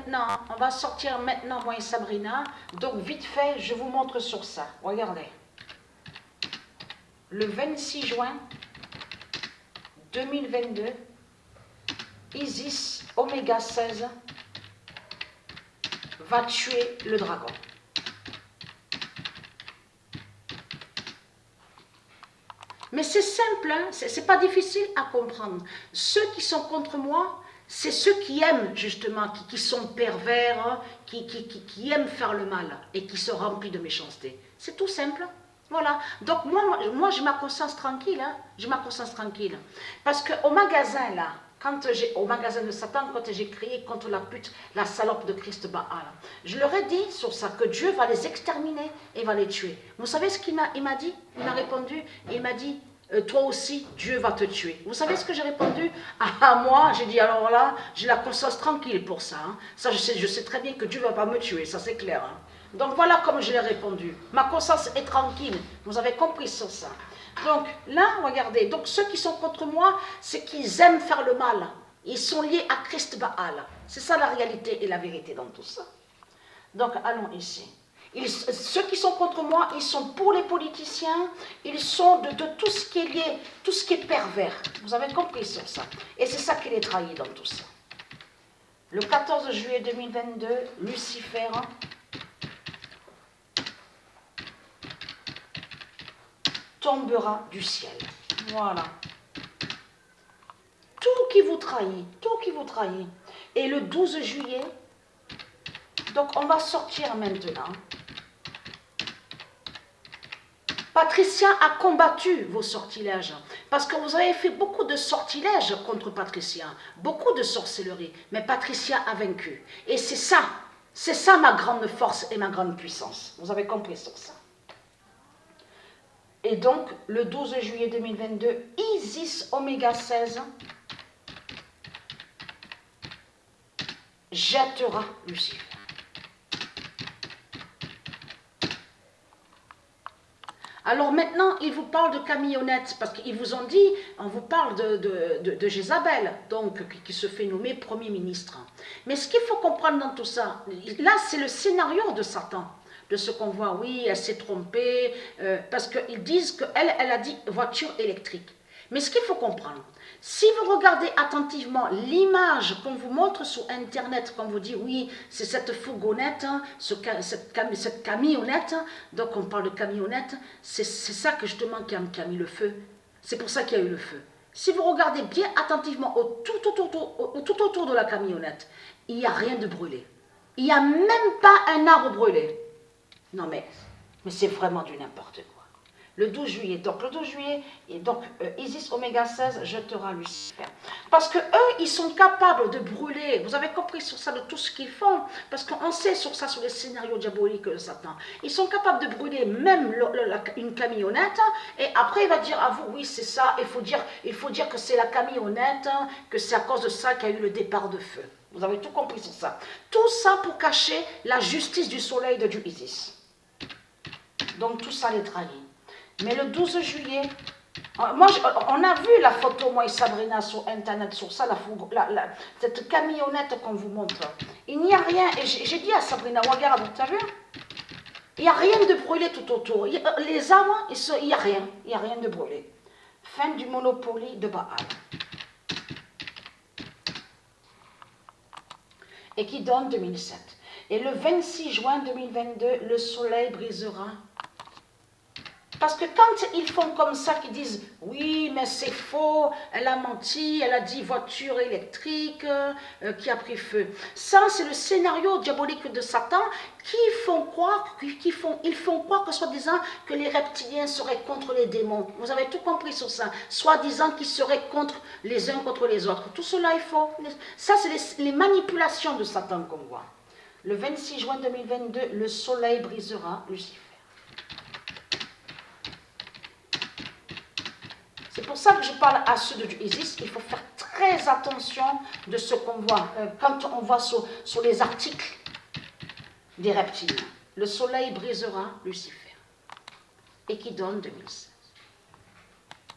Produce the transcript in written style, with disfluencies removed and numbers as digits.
maintenant, on va sortir maintenant, moi et Sabrina. Donc, vite fait, je vous montre sur ça. Regardez. Le 26 juin 2022, Isis Oméga 16 va tuer le dragon. Mais c'est simple, hein? C'est pas difficile à comprendre. Ceux qui sont contre moi, c'est ceux qui aiment justement, qui sont pervers, hein, qui aiment faire le mal et qui sont remplis de méchanceté. C'est tout simple. Voilà. Donc moi j'ai ma conscience tranquille. Hein? J'ai ma conscience tranquille. Parce qu'au magasin, là, au magasin de Satan, quand j'ai crié contre la pute, la salope de Christ Baal, je leur ai dit sur ça que Dieu va les exterminer et va les tuer. Vous savez ce qu'il m'a dit? Il m'a répondu, il m'a dit, toi aussi, Dieu va te tuer. Vous savez ce que j'ai répondu? Moi, j'ai dit, alors là, j'ai la conscience tranquille pour ça. Hein. Ça, je sais très bien que Dieu ne va pas me tuer, ça c'est clair. Hein. Donc voilà comme je l'ai répondu. Ma conscience est tranquille. Vous avez compris sur ça. Donc là, regardez, donc ceux qui sont contre moi, c'est qu'ils aiment faire le mal. Ils sont liés à Christ Baal. C'est ça la réalité et la vérité dans tout ça. Donc allons ici. Ceux qui sont contre moi, ils sont pour les politiciens, ils sont de tout ce qui est lié, tout ce qui est pervers. Vous avez compris sur ça. Et c'est ça qui les trahit dans tout ça. Le 14 juillet 2022, Lucifer tombera du ciel. Voilà. Tout qui vous trahit, tout qui vous trahit. Et le 12 juillet, donc on va sortir maintenant. Patricia a combattu vos sortilèges, parce que vous avez fait beaucoup de sortilèges contre Patricia, beaucoup de sorcellerie, mais Patricia a vaincu. Et c'est ça ma grande force et ma grande puissance. Vous avez compris sur ça. Et donc, le 12 juillet 2022, Isis Oméga 16 jettera Lucifer. Alors maintenant, ils vous parlent de camionnettes, parce qu'ils vous ont dit, on vous parle de Jézabel, donc qui se fait nommer Premier ministre. Mais ce qu'il faut comprendre dans tout ça, là c'est le scénario de Satan, de ce qu'on voit, oui, elle s'est trompée, parce qu'ils disent qu'elle a dit voiture électrique. Mais ce qu'il faut comprendre, si vous regardez attentivement l'image qu'on vous montre sur Internet, qu'on vous dit, oui, c'est cette fourgonnette, hein, cette camionnette, donc on parle de camionnette, c'est ça que justement qui a mis le feu. C'est pour ça qu'il y a eu le feu. Si vous regardez bien attentivement tout autour de la camionnette, il n'y a rien de brûlé. Il n'y a même pas un arbre brûlé. Non mais c'est vraiment du n'importe quoi. Le 12 juillet, donc le 12 juillet, et donc Isis Oméga 16 jettera Lucifer. Parce que eux, ils sont capables de brûler, vous avez compris sur ça, de tout ce qu'ils font, parce qu'on sait sur ça, sur les scénarios diaboliques de Satan, ils sont capables de brûler même une camionnette, et après il va dire à vous, oui c'est ça, il faut dire que c'est la camionnette, que c'est à cause de ça qu'il y a eu le départ de feu. Vous avez tout compris sur ça. Tout ça pour cacher la justice du soleil de Dieu Isis. Donc tout ça les trahit. Mais le 12 juillet, on a vu la photo, moi et Sabrina, sur Internet, sur ça, cette camionnette qu'on vous montre. Il n'y a rien, et j'ai dit à Sabrina, regarde, tu as vu? Il n'y a rien de brûlé tout autour. Les arbres, il n'y a rien de brûlé. Fin du monopoly de Baal. Et qui donne 2007. Et le 26 juin 2022, le soleil brisera. Parce que quand ils font comme ça, qu'ils disent « Oui, mais c'est faux, elle a menti, elle a dit voiture électrique qui a pris feu. » Ça, c'est le scénario diabolique de Satan ils font croire que soi-disant que les reptiliens seraient contre les démons. Vous avez tout compris sur ça. Soi-disant qu'ils seraient contre les uns contre les autres. Tout cela est faux. Ça, c'est les manipulations de Satan qu'on voit. Le 26 juin 2022, le soleil brisera Lucifer. C'est pour ça que je parle à ceux de Isis, il faut faire très attention de ce qu'on voit. Quand on voit sur les articles des reptiles, le soleil brisera Lucifer et qui donne 2007.